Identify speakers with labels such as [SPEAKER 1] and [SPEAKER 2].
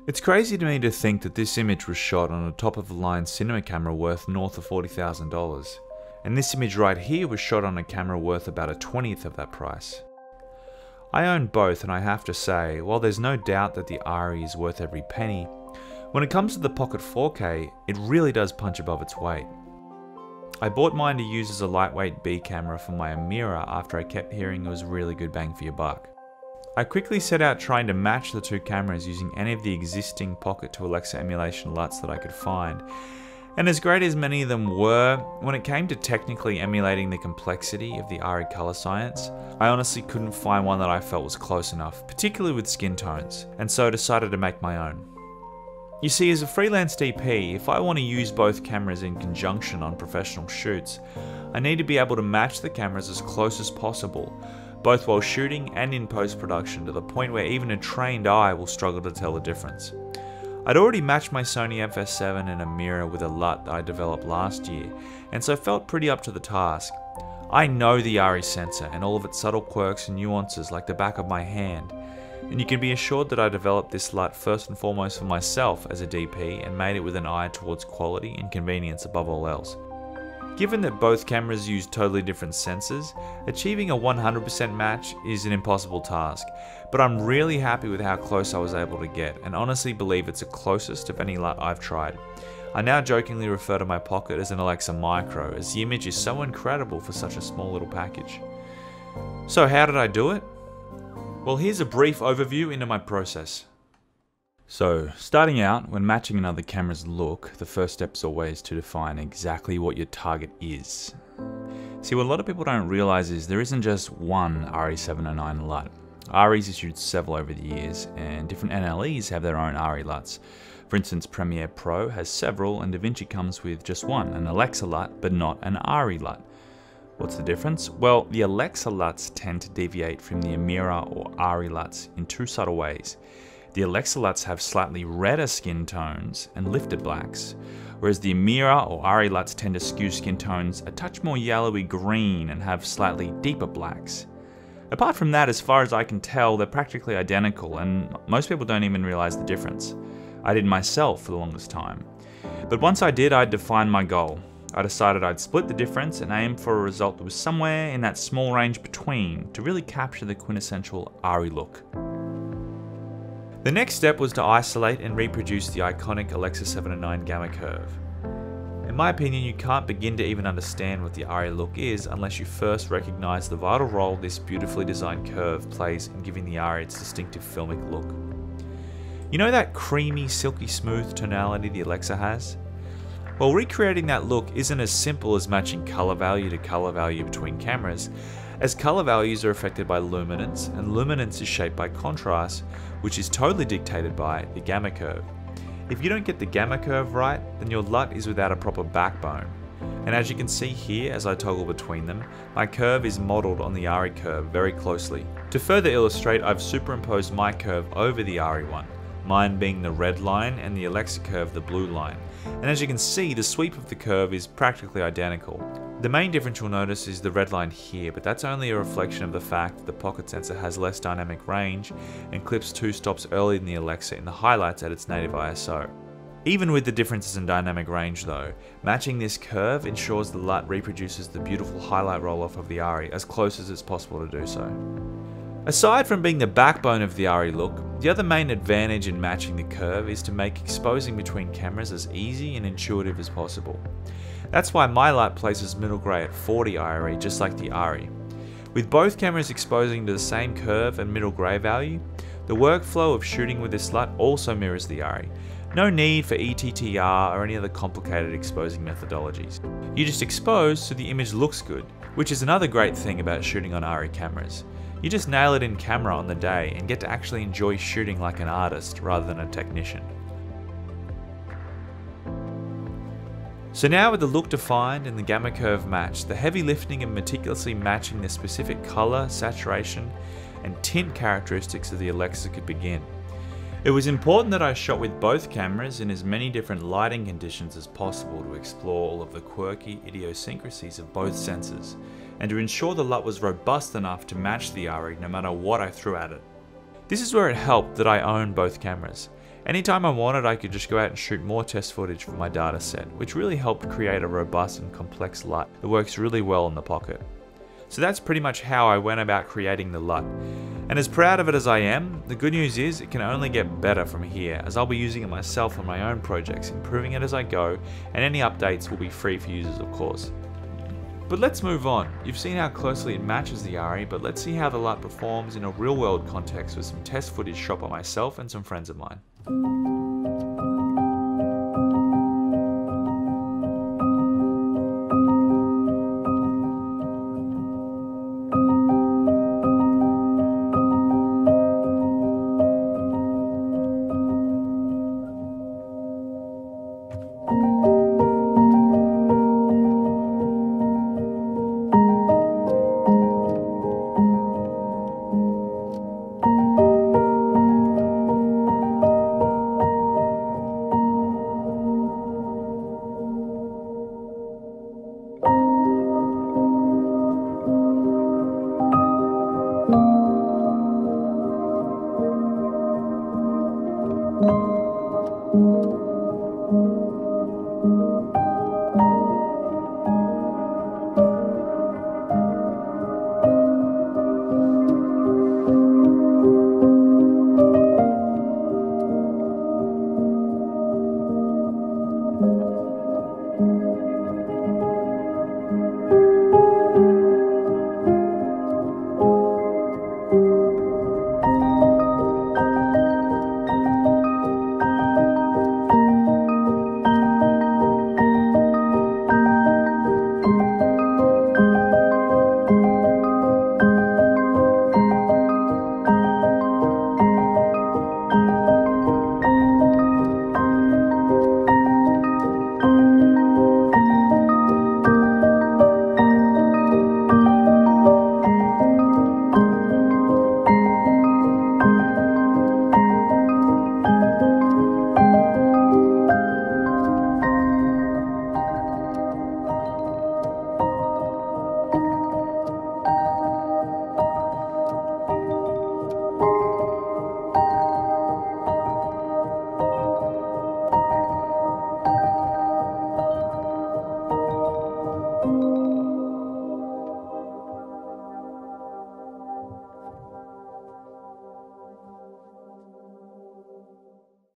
[SPEAKER 1] It's crazy to me to think that this image was shot on a top-of-the-line cinema camera worth north of $40,000, and this image right here was shot on a camera worth about a 20th of that price. I own both, and I have to say, while there's no doubt that the ARRI is worth every penny, when it comes to the Pocket 4K, it really does punch above its weight. I bought mine to use as a lightweight B camera for my Amira after I kept hearing it was really good bang for your buck. I quickly set out trying to match the two cameras using any of the existing Pocket to Alexa emulation LUTs that I could find, and as great as many of them were, when it came to technically emulating the complexity of the ARRI color science, I honestly couldn't find one that I felt was close enough, particularly with skin tones, and so decided to make my own. You see, as a freelance DP, if I want to use both cameras in conjunction on professional shoots, I need to be able to match the cameras as close as possible, both while shooting and in post-production, to the point where even a trained eye will struggle to tell the difference. I'd already matched my Sony FS7 and Amira with a LUT that I developed last year, and so felt pretty up to the task. I know the ARRI sensor and all of its subtle quirks and nuances like the back of my hand, and you can be assured that I developed this LUT first and foremost for myself as a DP and made it with an eye towards quality and convenience above all else. Given that both cameras use totally different sensors, achieving a 100% match is an impossible task, but I'm really happy with how close I was able to get, and honestly believe it's the closest of any LUT I've tried. I now jokingly refer to my Pocket as an Alexa Micro, as the image is so incredible for such a small little package. So how did I do it? Well, here's a brief overview into my process. So, starting out, when matching another camera's look, the first step is always to define exactly what your target is. See, what a lot of people don't realize is there isn't just one ARRI709 LUT. ARRI's issued several over the years, and different NLEs have their own ARRI LUTs. For instance, Premiere Pro has several, and DaVinci comes with just one, an Alexa LUT, but not an ARRI LUT. What's the difference? Well, the Alexa LUTs tend to deviate from the Amira or ARRI LUTs in two subtle ways. The Alexa LUTs have slightly redder skin tones and lifted blacks, whereas the Amira or ARRI LUTs tend to skew skin tones a touch more yellowy green and have slightly deeper blacks. Apart from that, as far as I can tell, they're practically identical, and most people don't even realize the difference. I did myself for the longest time. But once I did, I'd defined my goal. I decided I'd split the difference and aim for a result that was somewhere in that small range between to really capture the quintessential ARRI look. The next step was to isolate and reproduce the iconic Alexa709 gamma curve. In my opinion, you can't begin to even understand what the ARRI look is unless you first recognize the vital role this beautifully designed curve plays in giving the ARRI its distinctive filmic look. You know that creamy, silky smooth tonality the Alexa has? Well, recreating that look isn't as simple as matching color value to color value between cameras, as color values are affected by luminance, and luminance is shaped by contrast, which is totally dictated by the gamma curve. If you don't get the gamma curve right, then your LUT is without a proper backbone. And as you can see here as I toggle between them, my curve is modelled on the ARRI curve very closely. To further illustrate, I've superimposed my curve over the ARRI one, mine being the red line and the Alexa curve the blue line. And as you can see, the sweep of the curve is practically identical. The main difference you'll notice is the red line here, but that's only a reflection of the fact that the Pocket sensor has less dynamic range and clips 2 stops earlier than the Alexa in the highlights at its native ISO. Even with the differences in dynamic range though, matching this curve ensures the LUT reproduces the beautiful highlight roll-off of the ARRI as close as it's possible to do so. Aside from being the backbone of the ARRI look, the other main advantage in matching the curve is to make exposing between cameras as easy and intuitive as possible. That's why my LUT places middle grey at 40 IRE just like the ARRI. With both cameras exposing to the same curve and middle grey value, the workflow of shooting with this LUT also mirrors the ARRI. No need for ETTR or any other complicated exposing methodologies. You just expose so the image looks good, which is another great thing about shooting on ARRI cameras. You just nail it in camera on the day and get to actually enjoy shooting like an artist rather than a technician. So now with the look defined and the gamma curve matched, the heavy lifting and meticulously matching the specific color, saturation, and tint characteristics of the Alexa could begin. It was important that I shot with both cameras in as many different lighting conditions as possible to explore all of the quirky idiosyncrasies of both sensors, and to ensure the LUT was robust enough to match the ARRI no matter what I threw at it. This is where it helped that I own both cameras. Anytime I wanted, I could just go out and shoot more test footage for my data set, which really helped create a robust and complex LUT that works really well in the pocket. So that's pretty much how I went about creating the LUT. And as proud of it as I am, the good news is it can only get better from here, as I'll be using it myself on my own projects, improving it as I go, and any updates will be free for users, of course. But let's move on. You've seen how closely it matches the ARRI, but let's see how the LUT performs in a real-world context with some test footage shot by myself and some friends of mine.